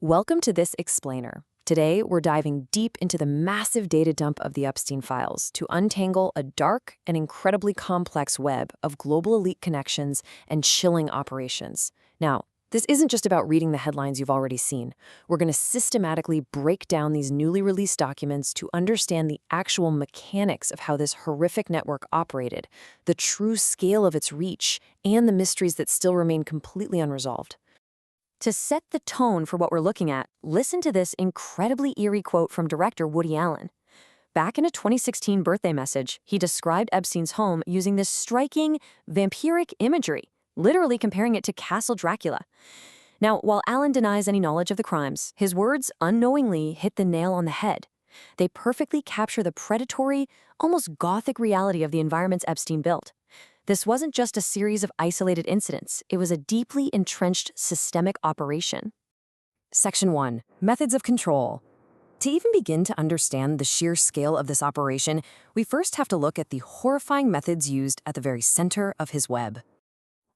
Welcome to this explainer. Today, we're diving deep into the massive data dump of the Epstein Files to untangle a dark and incredibly complex web of global elite connections and chilling operations. Now, this isn't just about reading the headlines you've already seen. We're going to systematically break down these newly released documents to understand the actual mechanics of how this horrific network operated, the true scale of its reach, and the mysteries that still remain completely unresolved. To set the tone for what we're looking at, listen to this incredibly eerie quote from director Woody Allen. Back in a 2016 birthday message, he described Epstein's home using this striking, vampiric imagery, literally comparing it to Castle Dracula. Now, while Allen denies any knowledge of the crimes, his words unknowingly hit the nail on the head. They perfectly capture the predatory, almost gothic reality of the environments Epstein built. This wasn't just a series of isolated incidents, it was a deeply entrenched systemic operation. Section 1. Methods of control. To even begin to understand the sheer scale of this operation, we first have to look at the horrifying methods used at the very center of his web.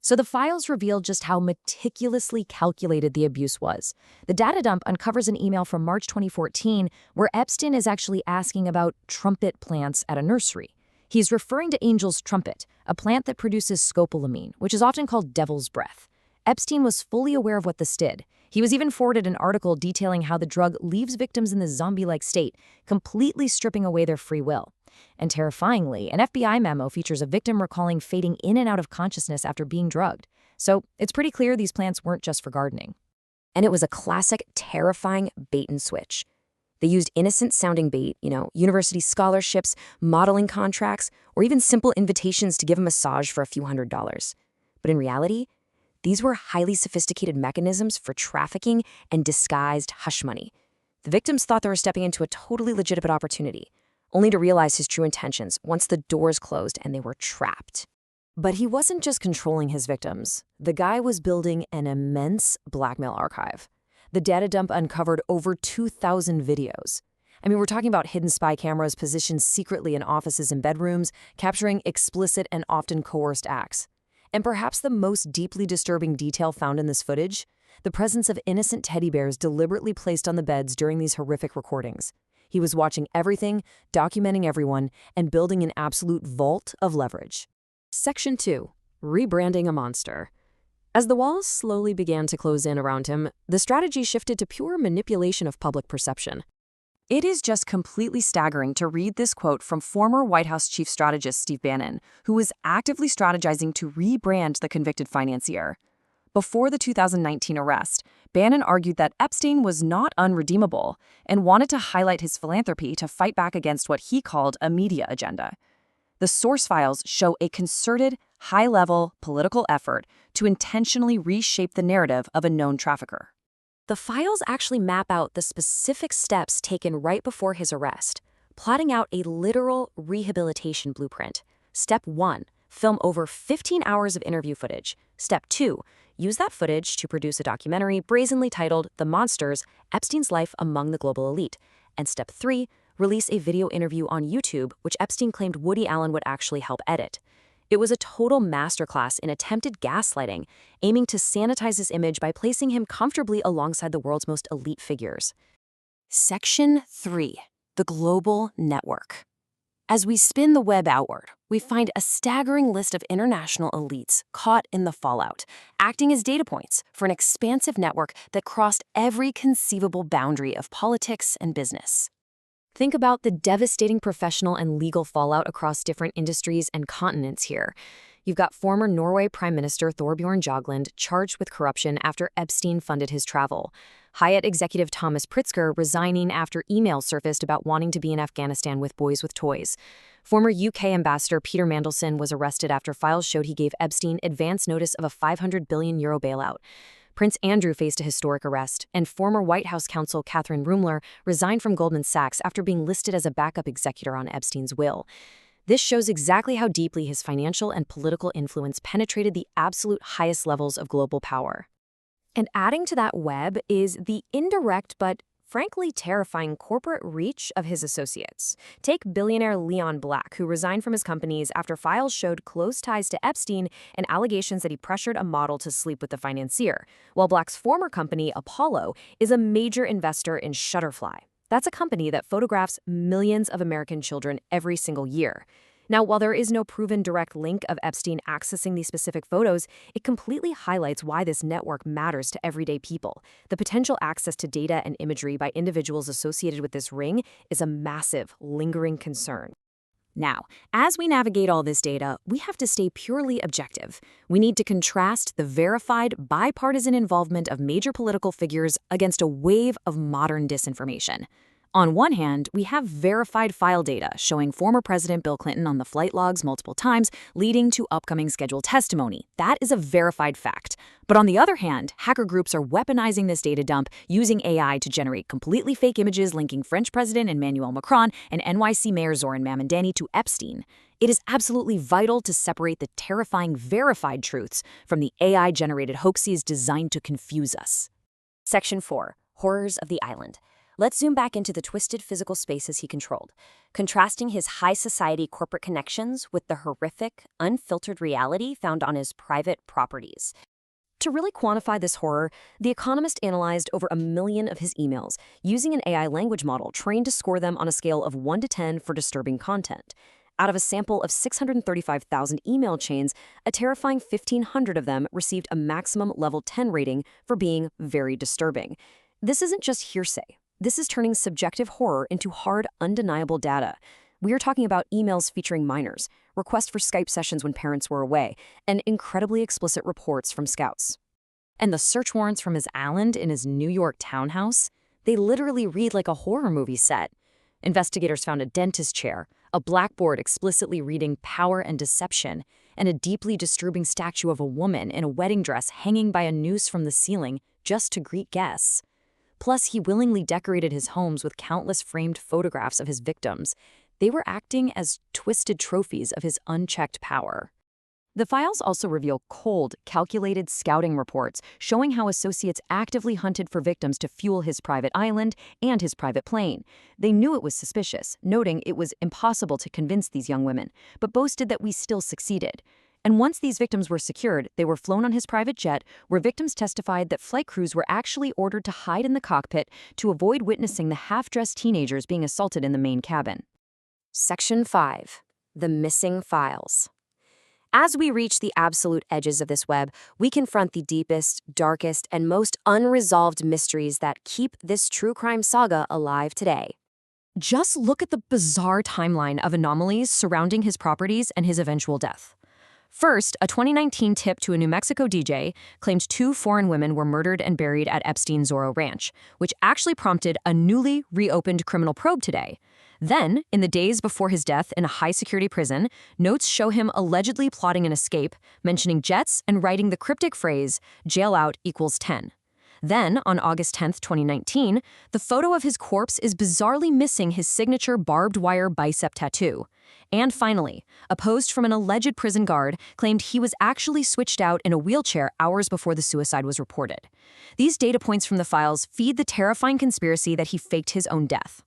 So the files reveal just how meticulously calculated the abuse was. The data dump uncovers an email from March 2014 where Epstein is actually asking about trumpet plants at a nursery. He's referring to Angel's trumpet, a plant that produces scopolamine, which is often called devil's breath. Epstein was fully aware of what this did. He was even forwarded an article detailing how the drug leaves victims in the zombie-like state, completely stripping away their free will. And terrifyingly, an FBI memo features a victim recalling fading in and out of consciousness after being drugged. So it's pretty clear these plants weren't just for gardening. And it was a classic, terrifying bait and switch. They used innocent-sounding bait, university scholarships, modeling contracts, or even simple invitations to give a massage for a few $100s. But in reality, these were highly sophisticated mechanisms for trafficking and disguised hush money. The victims thought they were stepping into a totally legitimate opportunity, only to realize his true intentions once the doors closed and they were trapped. But he wasn't just controlling his victims. The guy was building an immense blackmail archive. The data dump uncovered over 2,000 videos. We're talking about hidden spy cameras positioned secretly in offices and bedrooms, capturing explicit and often coerced acts. And perhaps the most deeply disturbing detail found in this footage? The presence of innocent teddy bears deliberately placed on the beds during these horrific recordings. He was watching everything, documenting everyone, and building an absolute vault of leverage. Section 2. Rebranding a monster. As the walls slowly began to close in around him, the strategy shifted to pure manipulation of public perception. It is just completely staggering to read this quote from former White House chief strategist Steve Bannon, who was actively strategizing to rebrand the convicted financier. Before the 2019 arrest, Bannon argued that Epstein was not unredeemable and wanted to highlight his philanthropy to fight back against what he called a media agenda. The source files show a concerted, high-level political effort to intentionally reshape the narrative of a known trafficker. The files actually map out the specific steps taken right before his arrest, plotting out a literal rehabilitation blueprint. Step 1, film over 15 hours of interview footage. Step 2, use that footage to produce a documentary brazenly titled The Monsters: Epstein's Life Among the Global Elite. And Step 3, release a video interview on YouTube, which Epstein claimed Woody Allen would actually help edit. It was a total masterclass in attempted gaslighting, aiming to sanitize his image by placing him comfortably alongside the world's most elite figures. Section 3. The Global Network. As we spin the web outward, we find a staggering list of international elites caught in the fallout, acting as data points for an expansive network that crossed every conceivable boundary of politics and business. Think about the devastating professional and legal fallout across different industries and continents here. You've got former Norway Prime Minister Thorbjorn Jagland charged with corruption after Epstein funded his travel. Hyatt executive Thomas Pritzker resigning after emails surfaced about wanting to be in Afghanistan with boys with toys. Former UK Ambassador Peter Mandelson was arrested after files showed he gave Epstein advance notice of a €500 billion bailout. Prince Andrew faced a historic arrest, and former White House counsel Catherine Rumler resigned from Goldman Sachs after being listed as a backup executor on Epstein's will. This shows exactly how deeply his financial and political influence penetrated the absolute highest levels of global power. And adding to that web is the indirect but frankly terrifying corporate reach of his associates. Take billionaire Leon Black, who resigned from his companies after files showed close ties to Epstein and allegations that he pressured a model to sleep with the financier, while Black's former company, Apollo, is a major investor in Shutterfly. That's a company that photographs millions of American children every single year. Now, while there is no proven direct link of Epstein accessing these specific photos, it completely highlights why this network matters to everyday people. The potential access to data and imagery by individuals associated with this ring is a massive, lingering concern. Now, as we navigate all this data, we have to stay purely objective. We need to contrast the verified, bipartisan involvement of major political figures against a wave of modern disinformation. On one hand, we have verified file data showing former President Bill Clinton on the flight logs multiple times, leading to upcoming scheduled testimony. That is a verified fact. But on the other hand, hacker groups are weaponizing this data dump using AI to generate completely fake images linking French President Emmanuel Macron and NYC Mayor Zoran Mamdani to Epstein. It is absolutely vital to separate the terrifying verified truths from the AI-generated hoaxes designed to confuse us. Section 4. Horrors of the Island. Let's zoom back into the twisted physical spaces he controlled, contrasting his high society corporate connections with the horrific, unfiltered reality found on his private properties. To really quantify this horror, The Economist analyzed over 1 million of his emails using an AI language model trained to score them on a scale of 1 to 10 for disturbing content. Out of a sample of 635,000 email chains, a terrifying 1,500 of them received a maximum level 10 rating for being very disturbing. This isn't just hearsay. This is turning subjective horror into hard, undeniable data. We are talking about emails featuring minors, requests for Skype sessions when parents were away, and incredibly explicit reports from scouts. And the search warrants from his island in his New York townhouse, they literally read like a horror movie set. Investigators found a dentist chair, a blackboard explicitly reading Power and Deception, and a deeply disturbing statue of a woman in a wedding dress hanging by a noose from the ceiling just to greet guests. Plus, he willingly decorated his homes with countless framed photographs of his victims. They were acting as twisted trophies of his unchecked power. The files also reveal cold, calculated scouting reports showing how associates actively hunted for victims to fuel his private island and his private plane. They knew it was suspicious, noting it was impossible to convince these young women, but boasted that we still succeeded. And once these victims were secured, they were flown on his private jet, where victims testified that flight crews were actually ordered to hide in the cockpit to avoid witnessing the half-dressed teenagers being assaulted in the main cabin. Section 5. The Missing Files. As we reach the absolute edges of this web, we confront the deepest, darkest, and most unresolved mysteries that keep this true crime saga alive today. Just look at the bizarre timeline of anomalies surrounding his properties and his eventual death. First, a 2019 tip to a New Mexico DJ claimed 2 foreign women were murdered and buried at Epstein Zorro Ranch, which actually prompted a newly reopened criminal probe today. Then, in the days before his death in a high-security prison, notes show him allegedly plotting an escape, mentioning jets and writing the cryptic phrase, "jail out equals 10. Then, on August 10, 2019, the photo of his corpse is bizarrely missing his signature barbed wire bicep tattoo. And finally, a post from an alleged prison guard claimed he was actually switched out in a wheelchair hours before the suicide was reported. These data points from the files feed the terrifying conspiracy that he faked his own death.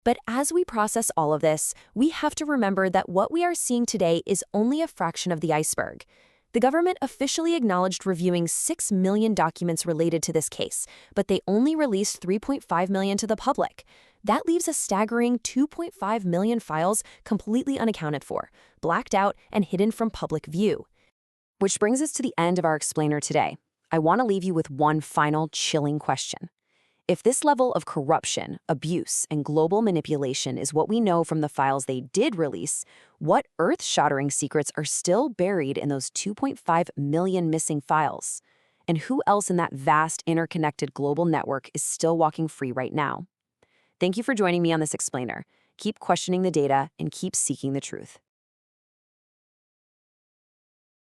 But as we process all of this, we have to remember that what we are seeing today is only a fraction of the iceberg. The government officially acknowledged reviewing 6 million documents related to this case, but they only released 3.5 million to the public. That leaves a staggering 2.5 million files completely unaccounted for, blacked out, and hidden from public view. Which brings us to the end of our explainer today. I want to leave you with one final chilling question. If this level of corruption, abuse, and global manipulation is what we know from the files they did release, what earth-shattering secrets are still buried in those 2.5 million missing files? And who else in that vast, interconnected global network is still walking free right now? Thank you for joining me on this explainer. Keep questioning the data and keep seeking the truth.